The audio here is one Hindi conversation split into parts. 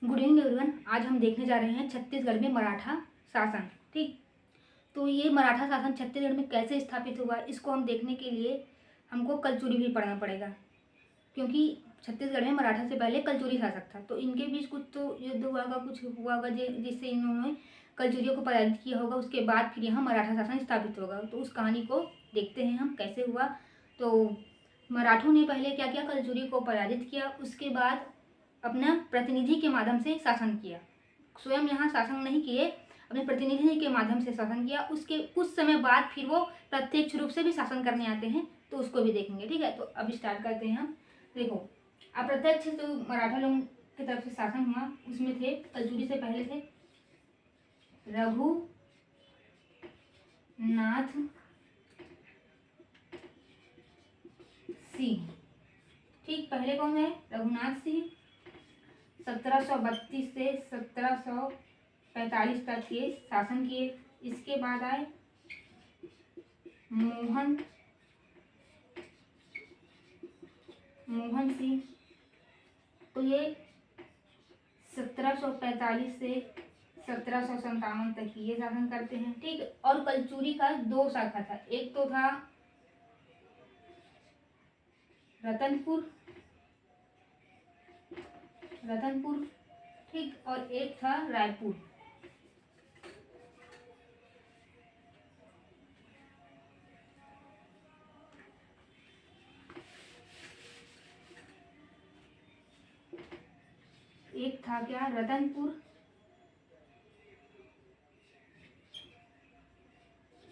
Good evening everyone. आज हम देखने जा रहे हैं छत्तीसगढ़ में मराठा शासन। ठीक, तो ये मराठा शासन छत्तीसगढ़ में कैसे स्थापित हुआ, इसको हम देखने के लिए हमको कलचुरी भी पढ़ना पड़ेगा, क्योंकि छत्तीसगढ़ में मराठा से पहले कलचुरी शासक था। तो इनके बीच कुछ तो युद्ध हुआ होगा, कुछ हुआ होगा जिससे इन्होंने कलचुरियों को पराजित किया होगा। उसके बाद फिर यहाँ मराठा शासन स्थापित होगा। तो उस कहानी को देखते हैं हम कैसे हुआ। तो मराठों ने पहले क्या किया, कलचुरी को पराजित किया, उसके बाद अपना प्रतिनिधि के माध्यम से शासन किया। स्वयं यहाँ शासन नहीं किए, अपने प्रतिनिधि के माध्यम से शासन किया। उसके कुछ समय बाद फिर वो प्रत्यक्ष रूप से भी शासन करने आते हैं, तो उसको भी देखेंगे। ठीक है, तो अब स्टार्ट करते हैं हम। देखो, अप्रत्यक्ष तो मराठा लोगों की तरफ से शासन हुआ, उसमें थे कलचुरी से पहले थे रघुनाथ सिंह। ठीक, पहले कौन है? रघुनाथ सिंह। 1732 से 1745 तक ये शासन किए। इसके बाद आए मोहन सिंह। तो ये 1745 से 1757 तक ये शासन करते हैं। ठीक, और कलचुरी का दो शाखा था, एक तो था रतनपुर, ठीक, और एक था रायपुर। एक था क्या?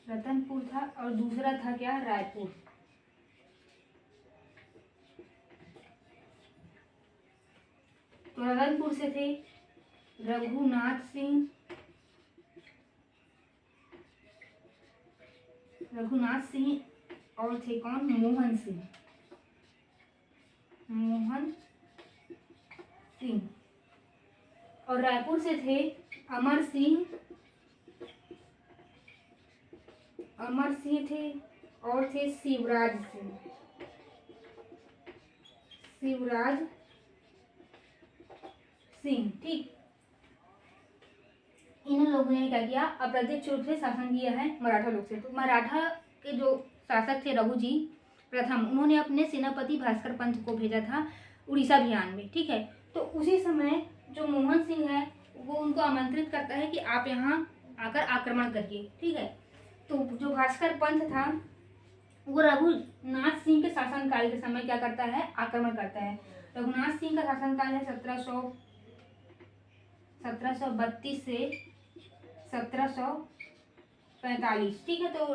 रतनपुर था, और दूसरा था क्या? रायपुर। तो रतनपुर से थे रघुनाथ सिंह और थे कौन? मोहन सिंह। और रायपुर से थे अमर सिंह थे, और थे शिवराज सिंह। ठीक, इन लोगों ने क्या किया? अप्रत्यक्ष रूप से शासन किया है मराठा लोग से। तो मराठा के जो शासक थे रघु जी प्रथम, उन्होंने अपने सेनापति भास्कर पंत को भेजा था उड़ीसा अभियान में। ठीक है, तो उसी समय जो मोहन सिंह है वो उनको आमंत्रित करता है कि आप यहाँ आकर आक्रमण करिए। ठीक है, तो जो भास्कर पंत था वो रघुनाथ सिंह के शासनकाल के समय क्या करता है? आक्रमण करता है। रघुनाथ सिंह का शासनकाल है 1732 से 1745। ठीक है, तो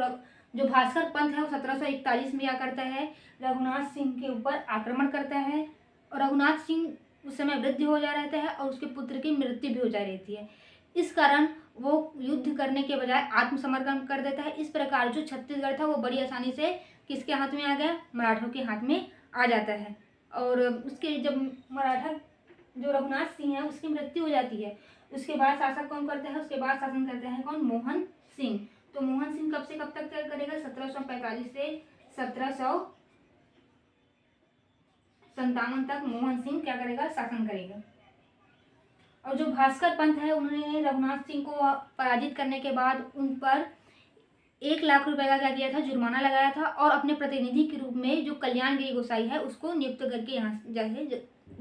जो भास्कर पंत है वो 1741 में क्या करता है? रघुनाथ सिंह के ऊपर आक्रमण करता है, और रघुनाथ सिंह उस समय वृद्ध हो जा रहता है और उसके पुत्र की मृत्यु भी हो जा रहती है। इस कारण वो युद्ध करने के बजाय आत्मसमर्पण कर देता है। इस प्रकार जो छत्तीसगढ़ था वो बड़ी आसानी से किसके हाथ में आ गया? मराठों के हाथ में आ जाता है। और उसके जब मराठा जो रघुनाथ सिंह है उसकी मृत्यु हो जाती है, उसके बाद शासक कौन करता है? उसके बाद शासन करते हैं कौन? मोहन सिंह। तो मोहन सिंह कब से कब तक करेगा? 1745 से 1757 तक मोहन सिंह क्या करेगा? शासन करेगा। और जो भास्कर पंत है उन्होंने रघुनाथ सिंह को पराजित करने के बाद उन पर 1,00,000 रुपए का क्या किया था? जुर्माना लगाया था, और अपने प्रतिनिधि के रूप में जो कल्याणगिरी गोसाई है उसको नियुक्त करके यहाँ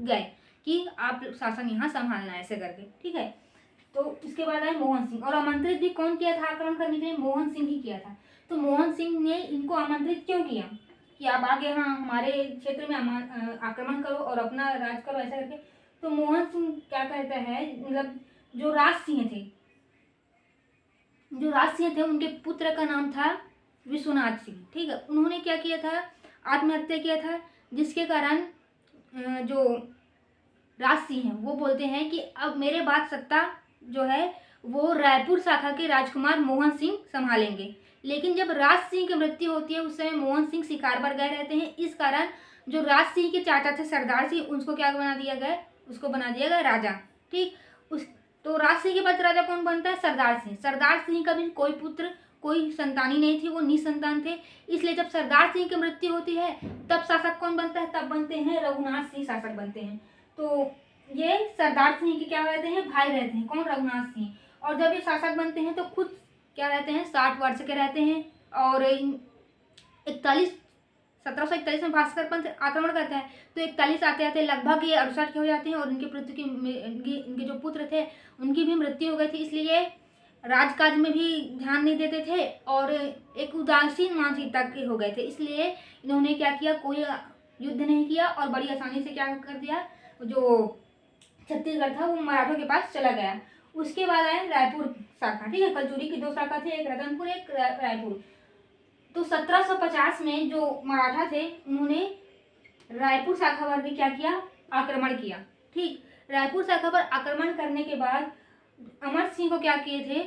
गए कि आप शासन यहाँ संभालना है, ऐसे करके। ठीक है, तो इसके बाद आए मोहन सिंह, और आमंत्रित भी कौन किया था आक्रमण करने के लिए? मोहन सिंह ही किया था। तो मोहन सिंह ने इनको आमंत्रित क्यों किया कि आप आगे यहाँ हमारे क्षेत्र में आक्रमण करो और अपना राज करो, ऐसा करके। तो मोहन सिंह क्या कहता है, मतलब जो राज सिंह थे उनके पुत्र का नाम था विश्वनाथ सिंह। ठीक है, उन्होंने क्या किया था? आत्महत्या किया था, जिसके कारण जो राज सिंह हैं वो बोलते हैं कि अब मेरे बाद सत्ता जो है वो रायपुर शाखा के राजकुमार मोहन सिंह संभालेंगे। लेकिन जब राज सिंह की मृत्यु होती है उस समय मोहन सिंह शिकार पर गए रहते हैं। इस कारण जो राज सिंह के चाचा थे सरदार सिंह, उसको क्या बना दिया गया? उसको बना दिया गया राजा। ठीक, तो राज सिंह के बाद राजा कौन बनता है? सरदार सिंह। सरदार सिंह का भी कोई पुत्र कोई संतानी नहीं थी, वो निसंतान थे। इसलिए जब सरदार सिंह की मृत्यु होती है तब शासक कौन बनता है? तब बनते हैं रघुनाथ सिंह शासक बनते हैं। तो ये सरदार सिंह के क्या रहते हैं, भाई रहते हैं। कौन, रघुनाथ सिंह। और जब ये शासक बनते हैं तो खुद क्या रहते हैं, 60 वर्ष के रहते हैं। और 1741 में भास्कर पंथ आक्रमण करता है, तो 41 आते आते लगभग ये 68 के हो जाते हैं। और इनके मृत्यु की इनके जो पुत्र थे उनकी भी मृत्यु हो गई थी। इसलिए राजकाज में भी ध्यान नहीं देते थे और एक उदासीन मानसिकता के हो गए थे। इसलिए इन्होंने क्या किया, कोई युद्ध नहीं किया और बड़ी आसानी से क्या कर दिया, जो छत्तीसगढ़ था वो मराठों के पास चला गया। उसके बाद आए रायपुर शाखा, ठीक है। कलचुरी की 2 शाखा थी, एक रतनपुर एक रायपुर। तो 1750 में जो मराठा थे उन्होंने रायपुर शाखा पर भी क्या किया, आक्रमण किया, ठीक। रायपुर शाखा पर आक्रमण करने के बाद अमर सिंह को क्या किए थे,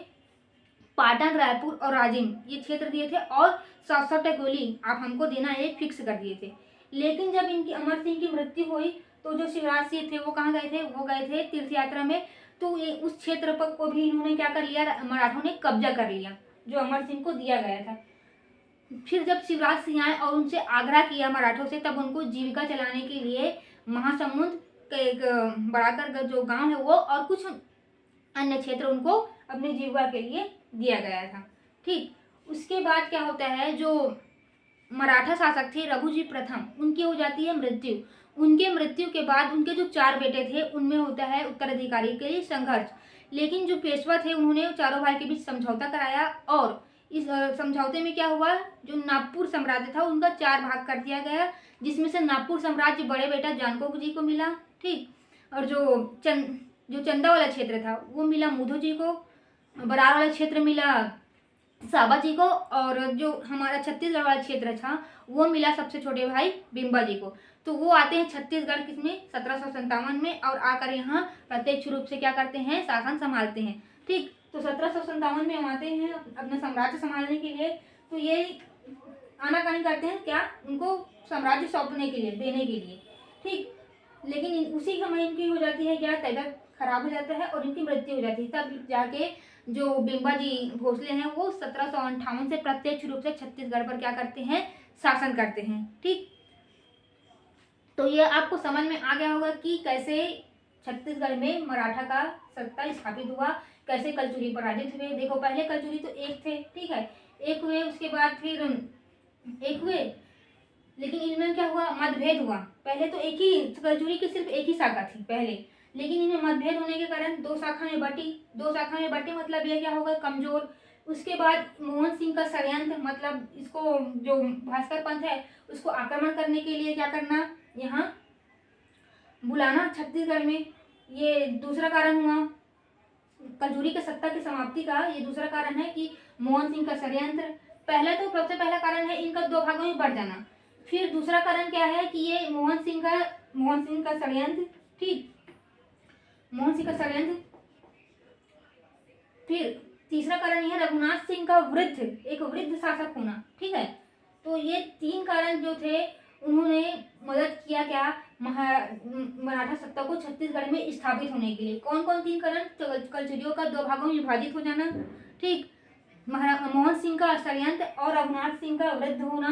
पाटन, रायपुर और राजिम ये क्षेत्र दिए थे और 700 टकोली आप हमको देना, ये फिक्स कर दिए थे। लेकिन जब इनकी अमर सिंह की मृत्यु हुई तो जो शिवराज सिंह थे वो कहाँ गए थे, वो गए थे तीर्थ यात्रा में। तो ये उस क्षेत्र पर को भी इन्होंने क्या कर लिया, मराठों ने कब्जा कर लिया जो अमर सिंह को दिया गया था। फिर जब शिवराज सिंह आए और उनसे आग्रह किया मराठों से, तब उनको जीविका चलाने के लिए महासमुंद का एक बड़ाकर जो गांव है वो और कुछ अन्य क्षेत्र उनको अपनी जीविका के लिए दिया गया था, ठीक। उसके बाद क्या होता है, जो मराठा शासक थे रघुजी प्रथम, उनकी हो जाती है मृत्यु। उनके मृत्यु के बाद उनके जो 4 बेटे थे उनमें होता है उत्तराधिकारी के लिए संघर्ष। लेकिन जो पेशवा थे उन्होंने चारों भाई के बीच समझौता कराया और इस समझौते में क्या हुआ, जो नागपुर साम्राज्य था उनका 4 भाग कर दिया गया, जिसमें से नागपुर साम्राज्य बड़े बेटा जानकोक जी को मिला, ठीक। और जो चंदा वाला क्षेत्र था वो मिला मुधो जी को, बरार वाला क्षेत्र मिला साबा जी को, और जो हमारा छत्तीसगढ़ वाला क्षेत्र था वो मिला सबसे छोटे भाई बिम्बा जी को। तो वो आते हैं छत्तीसगढ़ किसमें, 1757 में, और आकर यहाँ प्रत्यक्ष रूप से क्या करते हैं, शासन संभालते हैं, ठीक। तो 1757 में हम आते हैं अपना साम्राज्य संभालने के लिए। तो ये आनाकानी करते हैं क्या, उनको साम्राज्य सौंपने के लिए, देने के लिए, ठीक। लेकिन उसी समय इनकी हो जाती है क्या, तबीयत खराब हो जाता है और इनकी मृत्यु हो जाती है। तब जाके जो बिम्बा जी भोसले हैं वो 1758 से प्रत्यक्ष रूप से छत्तीसगढ़ पर क्या करते हैं, शासन करते हैं, ठीक। तो ये आपको समझ में आ गया होगा कि कैसे छत्तीसगढ़ में मराठा का सत्ता स्थापित हुआ, कैसे कलचुरी पराजित हुए। देखो पहले कलचुरी तो एक थे, ठीक है, एक हुए, उसके बाद फिर एक हुए, लेकिन इनमें क्या हुआ, मतभेद हुआ। पहले तो एक ही कलचुरी की सिर्फ एक ही शाखा थी पहले, लेकिन इनमें मतभेद होने के कारण 2 शाखा में बटी। 2 शाखा में बटी मतलब यह क्या होगा, कमजोर। उसके बाद मोहन सिंह का षड्यंत्र, मतलब इसको जो भास्कर पंथ है उसको आक्रमण करने के लिए क्या करना, यहाँ बुलाना छत्तीसगढ़ में, ये दूसरा कारण हुआ। कलचुरी के सत्ता की समाप्ति का ये दूसरा कारण है कि मोहन सिंह का षड्यंत्र। पहले तो सबसे पहला कारण है इनका 2 भागों में बढ़ जाना। फिर दूसरा कारण क्या है कि ये मोहन सिंह का षड्यंत्र, ठीक, मोहन सिंह का षड्यंत्र। फिर तीसरा कारण यह रघुनाथ सिंह का एक वृद्ध शासक होना, ठीक है। तो ये 3 कारण जो थे उन्होंने मदद किया क्या, मराठा सत्ता को छत्तीसगढ़ में स्थापित होने के लिए। कौन कौन 3 कारण, कलचुरियों का 2 भागों में विभाजित हो जाना, ठीक, मोहन सिंह का षड्यंत्र और रघुनाथ सिंह का वृद्ध होना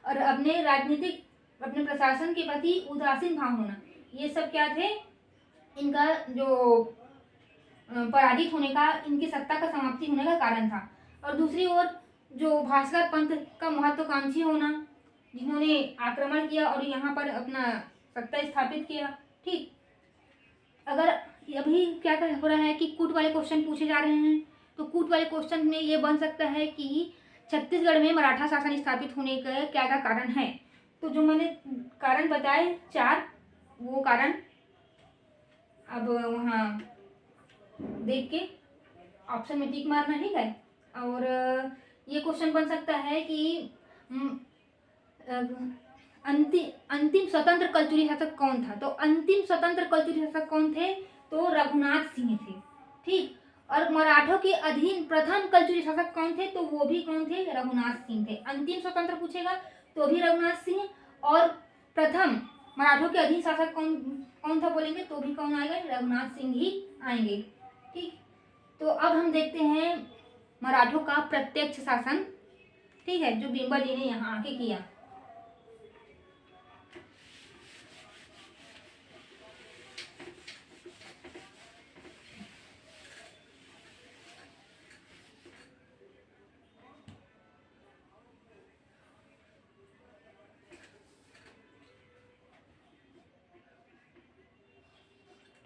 और अपने प्रशासन के प्रति उदासीन भाव होना, ये सब क्या थे, इनका जो पराजित होने का, इनकी सत्ता का समाप्ति होने का कारण था। और दूसरी ओर जो भास्कर पंथ का महत्वाकांक्षी होना, जिन्होंने आक्रमण किया और यहाँ पर अपना सत्ता स्थापित किया, ठीक। अगर अभी क्या हो रहा है कि कूट वाले क्वेश्चन पूछे जा रहे हैं, तो कूट वाले क्वेश्चन में ये बन सकता है कि छत्तीसगढ़ में मराठा शासन स्थापित होने का क्या क्या कारण है। तो जो मैंने कारण बताए 4, वो कारण अब वहाँ देख के ऑप्शन में टिक मारना, ठीक है। और ये क्वेश्चन बन सकता है कि अंतिम स्वतंत्र कलचुरी शासक कौन था। तो अंतिम स्वतंत्र कलचुरी शासक कौन थे, तो रघुनाथ सिंह थे, ठीक। और मराठों के अधीन प्रथम कलचुरी शासक कौन थे, तो वो भी कौन थे, रघुनाथ सिंह थे। अंतिम स्वतंत्र पूछेगा तो भी रघुनाथ सिंह, और प्रथम मराठों के अधीन शासक कौन था बोलेंगे तो भी कौन आएगा, रघुनाथ सिंह ही आएंगे, ठीक। तो अब हम देखते हैं मराठों का प्रत्यक्ष शासन, ठीक है, जो बिम्बा जी ने यहाँ आके किया।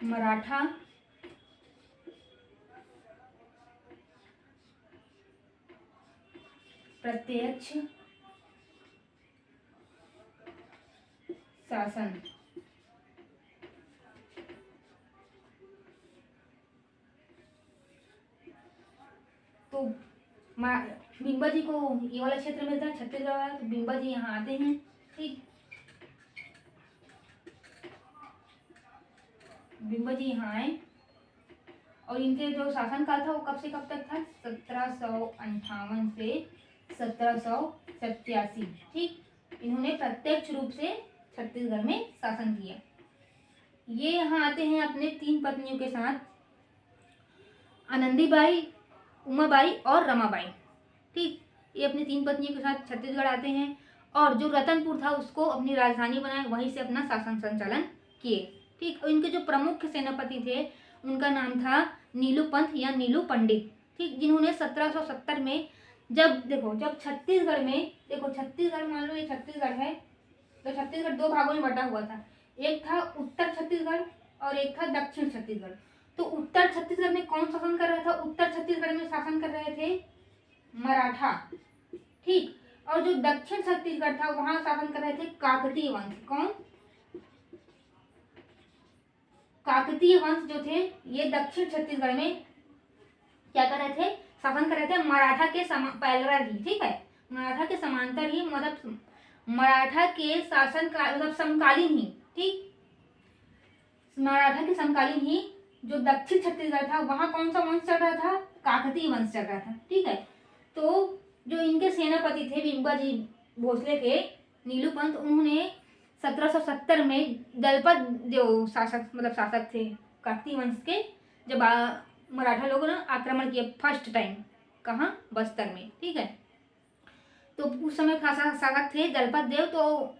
मराठा प्रत्यक्ष शासन। तो बिम्बा जी को ये वाला क्षेत्र मिलता है छत्तीसगढ़ वाला, तो बिम्बा जी यहाँ आते हैं। ठीक, बिम्बा जी यहाँ आए और इनके जो शासनकाल था वो कब से कब तक था? 1758 से 1787। ठीक, इन्होंने प्रत्यक्ष रूप से छत्तीसगढ़ में शासन किया। ये यहाँ आते हैं अपने 3 पत्नियों के साथ, आनंदीबाई, उमाबाई और रमाबाई। ठीक, ये अपनी 3 पत्नियों के साथ छत्तीसगढ़ आते हैं और जो रतनपुर था उसको अपनी राजधानी बनाए, वहीं से अपना शासन संचालन किए। ठीक, और इनके जो प्रमुख सेनापति थे उनका नाम था नीलू पंथ या नीलू पंडित। ठीक, जिन्होंने 1770 में जब छत्तीसगढ़ में छत्तीसगढ़ मान लो ये छत्तीसगढ़ है, तो छत्तीसगढ़ 2 भागों में बटा हुआ था। एक था उत्तर छत्तीसगढ़ और एक था दक्षिण छत्तीसगढ़। तो उत्तर छत्तीसगढ़ में कौन शासन कर रहा था? उत्तर छत्तीसगढ़ में शासन कर रहे थे मराठा। ठीक, और जो दक्षिण छत्तीसगढ़ था वहां शासन कर रहे थे काकतीय वंश। कौन? काकतीय वंश जो थे ये दक्षिण छत्तीसगढ़ में क्या कर रहे थे? शासन कर रहे थे मराठा के पैरेलल ही। ठीक है, मराठा के समांतर ही, मतलब मराठा के शासन का मतलब समकालीन ही। ठीक, मराठा के समकालीन ही जो दक्षिण छत्तीसगढ़ था वहां कौन सा वंश चल रहा था? काकतीय वंश चल रहा था। ठीक है, तो जो इनके सेनापति थे बिम्बा जी भोसले के नीलू पंथ, उन्होंने 1770 में दलपत जो शासक थे काकतीय वंश के, जब मराठा लोगों ने आक्रमण किया फर्स्ट टाइम, कहाँ? बस्तर में। ठीक है, तो उस समय शासक थे दलपत देव। तो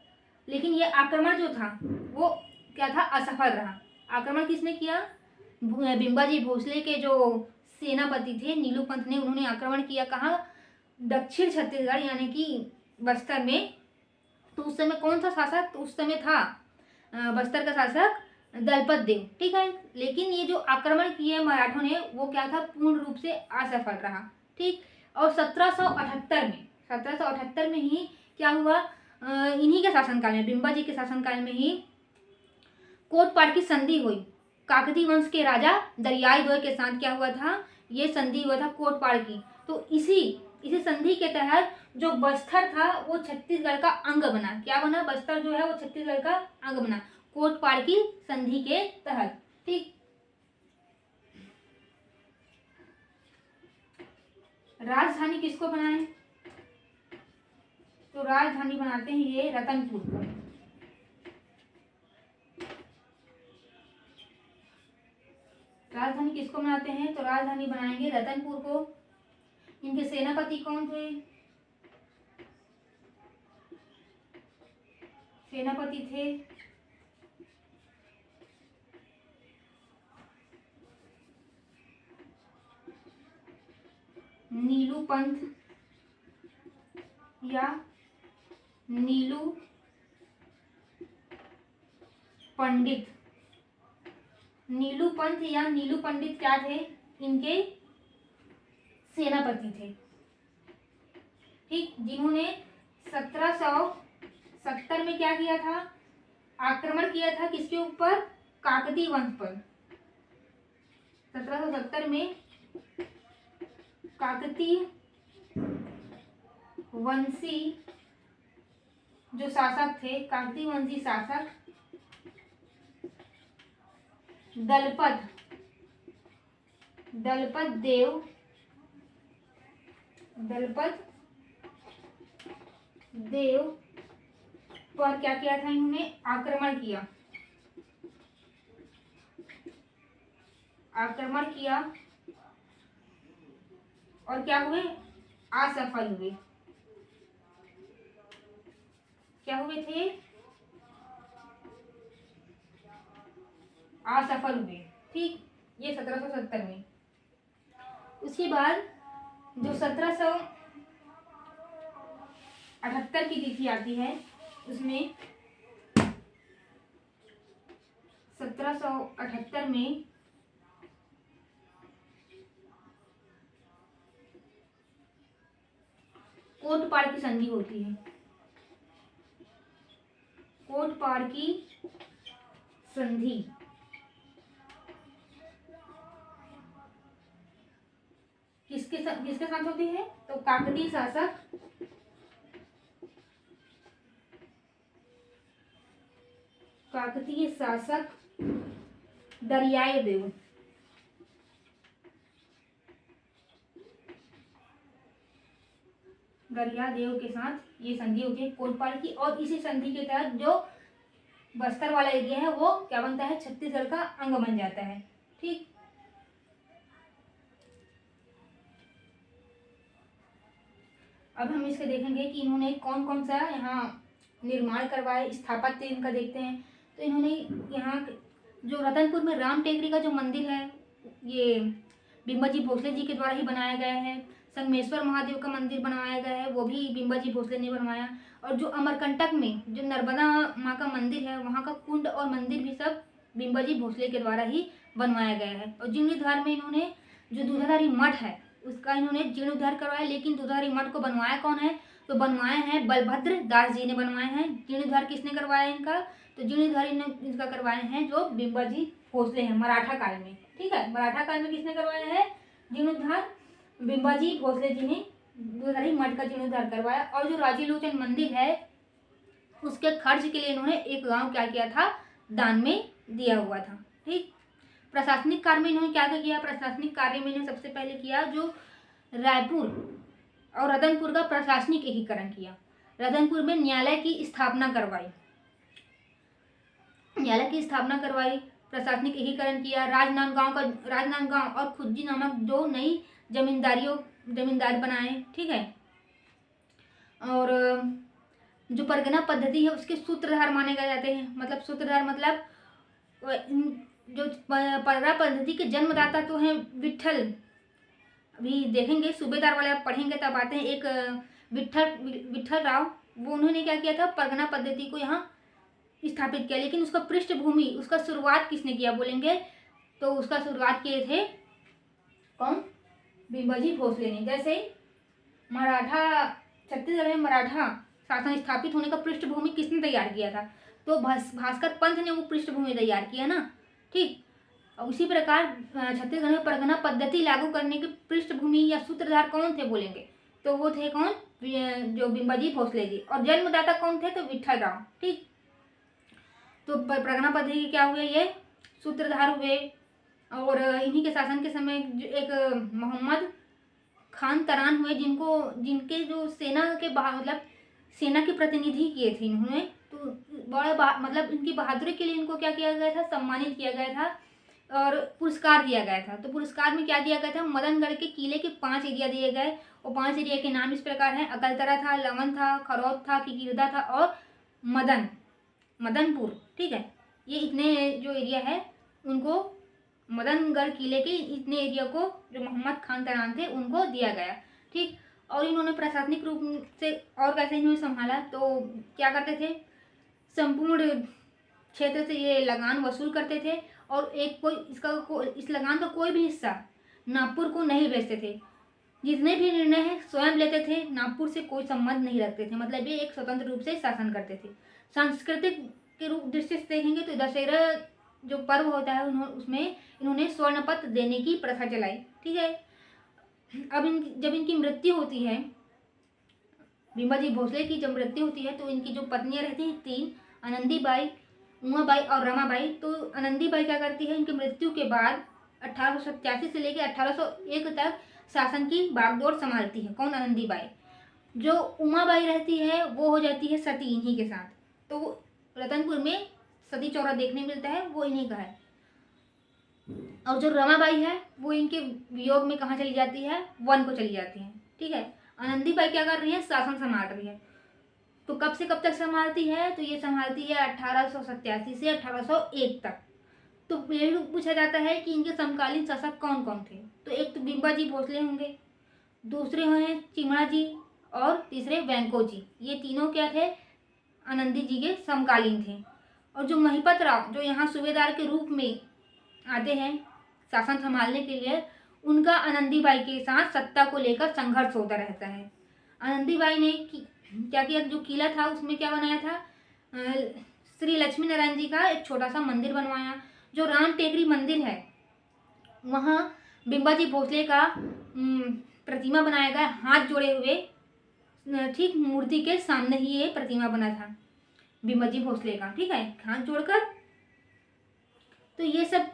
लेकिन ये आक्रमण जो था वो क्या था? असफल रहा। आक्रमण किसने किया? बिम्बा जी भोसले के जो सेनापति थे नीलू पंथ ने, उन्होंने आक्रमण किया। कहाँ? दक्षिण छत्तीसगढ़ यानी कि बस्तर में। तो उस समय कौन सा शासक? तो उस समय था बस्तर का शासक दलपत देव। ठीक है, लेकिन ये जो आक्रमण किए मराठों ने वो क्या था? पूर्ण रूप से असफल रहा। ठीक, और 1778 में ही क्या हुआ? इन्हीं के शासनकाल में, बिम्बा जी के शासनकाल में ही कोटपाड़ की संधि हुई। काकतीय वंश के राजा दरियाई द्वय के साथ क्या हुआ था? ये संधि हुआ था कोटपाड़ की। तो इसी संधि के तहत जो बस्तर था वो छत्तीसगढ़ का अंग बना। क्या बना? बस्तर जो है वो छत्तीसगढ़ का अंग बना कोटपाड़ की संधि के तहत। ठीक, राजधानी किसको बनाए? तो राजधानी बनाते हैं ये रतनपुर को। राजधानी किसको बनाते हैं? तो राजधानी बनाएंगे रतनपुर को। इनके सेनापति कौन थे? सेनापति थे नीलू पंथ या नीलू पंडित। नीलू पंथ या नीलू पंडित क्या थे? इनके सेनापति थे। ठीक, जिन्होंने 1770 में क्या किया था? आक्रमण किया था किसके ऊपर? काकतीय वंश पर। 1770 में काकतीय वंशी जो शासक थे, काकतीय वंशी शासक दलपत देव पर क्या किया था? इन्होंने आक्रमण किया और क्या हुए? असफल हुए। क्या हुए थे? असफल हुए। ठीक, ये 1770 में। उसके बाद जो 1778 की तिथि आती है उसमें 1778 में कोटपाड़ की संधि होती है। कोटपाड़ की संधि किसके साथ होती है? तो काकतीय शासक दरियाए देव के साथ ये संधि होती है कोटपाड़ की। और इसी संधि के तहत जो बस्तर वाला एरिया है वो क्या बनता है? छत्तीसगढ़ का अंग बन जाता है। ठीक, अब हम इसके देखेंगे कि इन्होंने कौन कौन सा यहाँ निर्माण करवाए, स्थापत्य इनका देखते हैं। तो इन्होंने यहाँ जो रतनपुर में राम टेकरी का जो मंदिर है ये बिम्बाजी भोसले जी के द्वारा ही बनाया गया है। संगमेश्वर महादेव का मंदिर बनवाया गया है, वो भी बिम्बाजी भोसले ने बनवाया। और जो अमरकंटक में जो नर्मदा माँ का मंदिर है वहाँ का कुंड और मंदिर भी सब बिम्बाजी भोसले के द्वारा ही बनवाया गया है। और जीर्णोद्धार में इन्होंने जो दूधाधारी मठ है उसका इन्होंने जीर्णोद्धार करवाया। लेकिन दूधाधारी मठ को बनवाया कौन है? तो बनवाए हैं बलभद्र दास जी ने बनवाए हैं। जीर्णोद्धार किसने करवाया इनका? तो जीर्णोद्धार इनका करवाए हैं जो बिम्बाजी भोसले हैं मराठा काल में। ठीक है, मराठा काल में किसने करवाया है जीर्णोद्धार? बिम्बाजी भोसले जी ने दूधाधारी मठ का जीर्णोद्धार करवाया। और जो राजी लोचन मंदिर है उसके खर्च के लिए इन्होंने एक गांव क्या किया था? दान में दिया हुआ था। ठीक, प्रशासनिक कार्य में इन्होंने क्या किया? प्रशासनिक कार्य में इन्होंने सबसे पहले किया जो रायपुर और रतनपुर का प्रशासनिक एकीकरण किया। रतनपुर में न्यायालय की स्थापना करवाई, प्रशासनिक एकीकरण किया। राजनांदगांव और खुज्जी नामक दो नई जमींदार बनाए। ठीक है, और जो परगना पद्धति है उसके सूत्रधार माने गए जाते हैं। मतलब सूत्रधार मतलब जो परगना पद्धति के जन्मदाता तो हैं विट्ठल, अभी देखेंगे सूबेदार वाले आप पढ़ेंगे तब आते हैं एक विट्ठल राव, वो उन्होंने क्या किया था? परगना पद्धति को यहाँ स्थापित किया। लेकिन उसका पृष्ठभूमि, उसका शुरुआत किसने किया बोलेंगे? तो उसका शुरुआत किए थे कौन? बिम्बाजी भोसले ने। जैसे छत्तीसगढ़ में मराठा शासन स्थापित होने का पृष्ठभूमि किसने तैयार किया था? तो भास्कर पंत ने वो पृष्ठभूमि तैयार किया ना। ठीक, उसी प्रकार छत्तीसगढ़ में परगना पद्धति लागू करने की पृष्ठभूमि या सूत्रधार कौन थे बोलेंगे? तो वो थे कौन? जो बिम्बाजी भोसले जी। और जन्मदाता कौन थे? तो विट्ठल राव। ठीक, तो परगना पद्धति क्या हुए? ये सूत्रधार हुए। और इन्हीं के शासन के समय एक मोहम्मद खान तरान हुए जिनके जो सेना के प्रतिनिधि किए थे इन्होंने। तो मतलब इनकी बहादुरी के लिए इनको क्या किया गया था? सम्मानित किया गया था और पुरस्कार दिया गया था। तो पुरस्कार में क्या दिया गया था? मदनगढ़ के किले के 5 एरिया दिए गए। और 5 एरिया के नाम इस प्रकार हैं: अकलतरा था, लवन था, खरौद था, किकिरदा था और मदनपुर। ठीक है, ये इतने जो एरिया है उनको मदनगढ़ किले के इतने एरिया को जो मोहम्मद खान तरान थे उनको दिया गया। ठीक, और इन्होंने प्रशासनिक रूप से और कैसे इन्होंने संभाला? तो क्या करते थे? संपूर्ण क्षेत्र से ये लगान वसूल करते थे और इस लगान का कोई भी हिस्सा नागपुर को नहीं भेजते थे। जितने भी निर्णय है स्वयं लेते थे, नागपुर से कोई संबंध नहीं रखते थे। मतलब ये एक स्वतंत्र रूप से शासन करते थे। सांस्कृतिक के रूप दृष्टि से देखेंगे तो दशहरा जो पर्व होता है उसमें इन्होंने स्वर्ण पत्र देने की प्रथा चलाई। ठीक है, अब जब इनकी मृत्यु होती है, बिम्बाजी भोसले की जब मृत्यु होती है तो इनकी जो पत्नियां रहती हैं 3, आनंदीबाई, उमाबाई और रमाबाई। तो आनंदीबाई क्या करती है? इनकी मृत्यु के बाद 1887 से लेकर 1801 तक शासन की बागडोर संभालती है। कौन? आनंदीबाई। जो उमाबाई रहती है वो हो जाती है सती इन्हीं के साथ। तो रतनपुर में सती चौरा देखने मिलता है, वो इन्हीं का है। और जो रमाबाई है वो इनके वियोग में कहाँ चली जाती है? वन को चली जाती है। ठीक है, आनंदीबाई क्या कर रही है? शासन संभाल रही है। तो कब से कब तक संभालती है? तो ये संभालती है 1887 से 1801 तक। तो ये पूछा जाता है कि इनके समकालीन शासक कौन कौन थे? तो एक तो बिम्बाजी भोसले होंगे, दूसरे हैं चिमणा जी और तीसरे वेंको जी। ये तीनों क्या थे? आनंदी जी के समकालीन थे। और जो महिपत राव जो यहाँ सूबेदार के रूप में आते हैं शासन संभालने के लिए, उनका आनंदीबाई के साथ सत्ता को लेकर संघर्ष होता रहता है। आनंदीबाई ने क्या किया, जो किला था उसमें क्या बनाया था, श्री लक्ष्मी नारायण जी का एक छोटा सा मंदिर बनवाया। जो राम टेकरी मंदिर है वहाँ बिम्बाजी भोसले का प्रतिमा बनाया गया, हाथ जोड़े हुए, ठीक मूर्ति के सामने ही ये प्रतिमा बना था बिम्बाजी भोसले का, ठीक है, हाथ जोड़कर। तो ये सब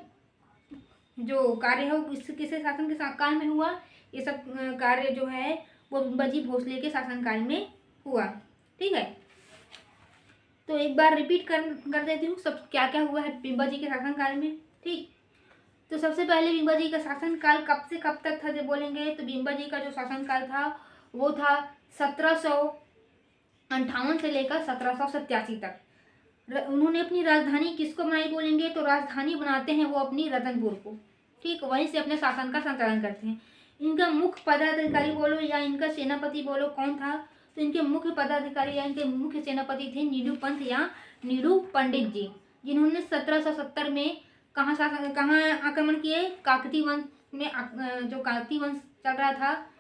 जो कार्य है वो किसके शासन के काल में हुआ, ये सब कार्य जो है वो बिम्बाजी भोसले के शासनकाल में हुआ, ठीक है। तो एक बार रिपीट कर देती हूँ सब क्या क्या हुआ है बिम्बाजी के शासनकाल में, ठीक। तो सबसे पहले बिम्बाजी का शासनकाल कब से कब तक था जब बोलेंगे, तो बिम्बाजी का जो शासनकाल था वो था 1758 से लेकर 1787 तक। उन्होंने अपनी राजधानी किसको बनाई बोलेंगे, तो राजधानी बनाते हैं वो अपनी रतनपुर को, ठीक, वहीं से अपने शासन का संचालन करते हैं। इनका मुख्य पदाधिकारी बोलो या इनका सेनापति बोलो कौन था, तो इनके मुख्य पदाधिकारी या इनके मुख्य सेनापति थे नीडू पंत या नीडू पंडित जी, जिन्होंने 1770 में कहाँ आक्रमण किए, काकती वंश में, जो काकती वंश चल रहा था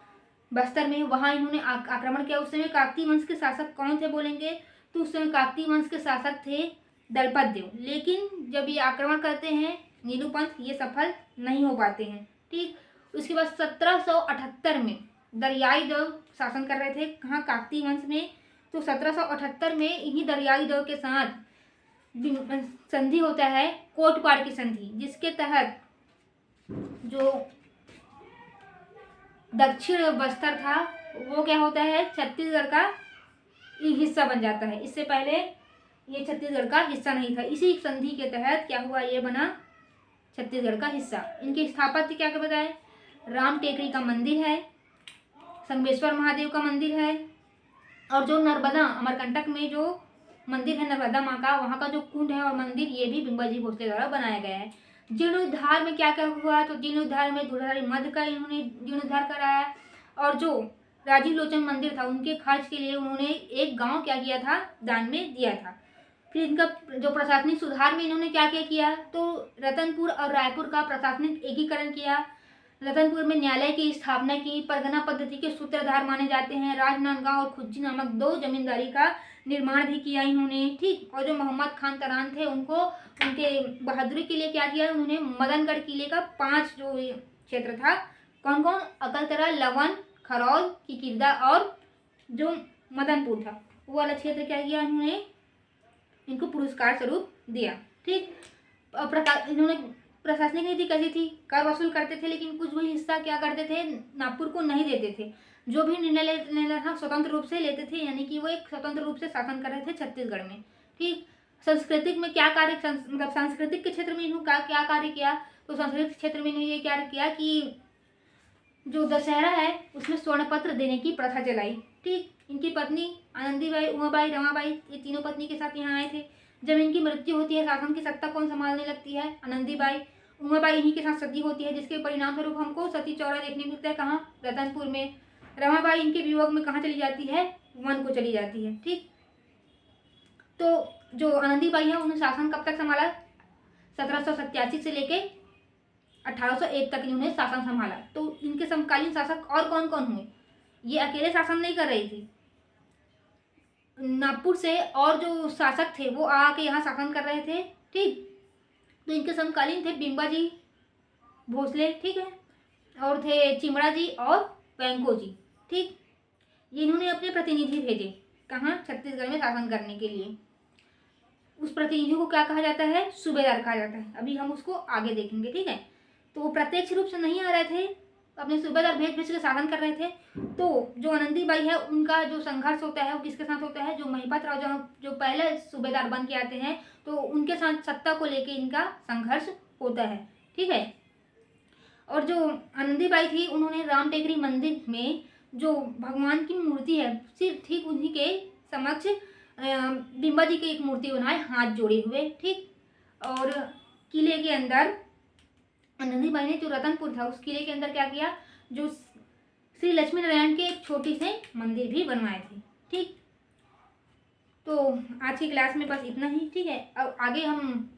बस्तर में, वहाँ इन्होंने आक्रमण किया। उस समय काकती वंश के शासक कौन थे बोलेंगे, तो उस समय काकती वंश के शासक थे दलपत देव। लेकिन जब ये आक्रमण करते हैं नीलू पंथ, ये सफल नहीं हो पाते हैं, ठीक। उसके बाद 1778 में दरियाई देव शासन कर रहे थे, कहाँ, काकती वंश में। तो 1778 में इन्हीं दरियाई देव के साथ संधि होता है, कोटपाड़ की संधि, जिसके तहत जो दक्षिण बस्तर था वो क्या होता है, छत्तीसगढ़ का हिस्सा बन जाता है। इससे पहले ये छत्तीसगढ़ का हिस्सा नहीं था। इसी संधि के तहत क्या हुआ, ये बना छत्तीसगढ़ का हिस्सा। इनके स्थापत्य क्या बताए, राम टेकरी का मंदिर है, संगमेश्वर महादेव का मंदिर है, और जो नर्मदा अमरकंटक में जो मंदिर है नर्मदा माँ का, वहाँ का जो कुंड है और मंदिर, ये भी बिम्बाजी भोसले द्वारा बनाया गया है। जीर्णोद्धार में क्या क्या हुआ, तो जीर्णोद्धार में दुधारी मध्य का इन्होंने जीर्णोद्धार कराया, और जो राजीव लोचन मंदिर था उनके खर्च के लिए उन्होंने एक गांव क्या किया था, दान में दिया था। फिर इनका जो प्रशासनिक सुधार में इन्होंने क्या क्या किया, तो रतनपुर और रायपुर का प्रशासनिक एकीकरण किया। रतनपुर में न्यायालय की स्थापना की, परगना पद्धति के सूत्रधार माने जाते हैं। राजनांदगांव और खुज्जी नामक 2 जमींदारी का निर्माण भी किया इन्होंने, ठीक। और जो मोहम्मद खान तरान थे उनको उनके बहादुरी के लिए क्या किया उन्होंने, मदनगढ़ किले का 5 जो क्षेत्र था, कौन कौन, अकलतरा, लवन, खरौल, किकिरदा और जो मदनपुर था, वो वाला क्षेत्र क्या किया इन्होंने, इनको पुरस्कार स्वरूप दिया, ठीक। इन्होंने प्रशासनिक नीति कैसी थी, कर वसूल करते थे, लेकिन कुछ भी हिस्सा क्या करते थे, नागपुर को नहीं देते थे। जो भी निर्णय लेना था स्वतंत्र रूप से लेते थे, यानी कि वो एक स्वतंत्र रूप से शासन कर रहे थे छत्तीसगढ़ में, ठीक। सांस्कृतिक में क्या कार्य, मतलब सांस्कृतिक के क्षेत्र में इन्होंने क्या कार्य किया, तो सांस्कृतिक क्षेत्र में इन्होंने ये क्या किया कि जो दशहरा है उसमें स्वर्ण पत्र देने की प्रथा चलाई, ठीक। इनकी पत्नी आनंदीबाई, उमाबाई, रमाबाई, ये तीनों पत्नी के साथ यहाँ आए थे। जब इनकी मृत्यु होती है, शासन की सत्ता कौन संभालने लगती है, आनंदीबाई। उमाबाई इन्हीं के साथ सती होती है, जिसके परिणाम स्वरूप हमको सती चौरा देखने मिलता है, कहाँ, रतनपुर में। रमाबाई इनके वियोग में कहाँ चली जाती है, वन को चली जाती है, ठीक। तो जो आनंदीबाई है उन्होंने शासन कब तक संभाला, 1787 से लेके 1801 तक इन्होंने शासन संभाला। तो इनके समकालीन शासक और कौन कौन हुए, ये अकेले शासन नहीं कर रही थी, नागपुर से और जो शासक थे वो आके यहाँ शासन कर रहे थे, ठीक। तो इनके समकालीन थे बिम्बाजी भोसले, ठीक है, और थे चिमड़ा जी और वेंको जी, ठीक। ये इन्होंने अपने प्रतिनिधि भेजे कहाँ, छत्तीसगढ़ में शासन करने के लिए। उस प्रतिनिधि को क्या कहा जाता है, सूबेदार कहा जाता है। अभी हम उसको आगे देखेंगे, ठीक है। तो वो प्रत्यक्ष रूप से नहीं आ रहे थे, अपने सूबेदार भेज भेज के शासन कर रहे थे। तो जो आनंदीबाई है उनका जो संघर्ष होता है वो किसके साथ होता है, जो महिपत राव जो पहले सूबेदार बन के आते हैं, तो उनके साथ सत्ता को लेके इनका संघर्ष होता है, ठीक है। और जो आनंदीबाई थी उन्होंने राम टेकरी मंदिर में जो भगवान की मूर्ति है, सिर्फ ठीक उन्हीं के समक्ष बिम्बाजी की एक मूर्ति बनाए, हाथ जोड़े हुए, ठीक। और किले के अंदर आनंदीबाई ने जो रतनपुर था उस किले के अंदर क्या किया, जो श्री लक्ष्मी नारायण के एक छोटी से मंदिर भी बनवाए थे, ठीक। तो आज की क्लास में बस इतना ही, ठीक है। अब आगे हम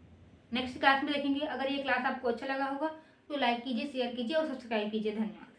नेक्स्ट क्लास में देखेंगे। अगर ये क्लास आपको अच्छा लगा होगा तो लाइक कीजिए, शेयर कीजिए और सब्सक्राइब कीजिए। धन्यवाद।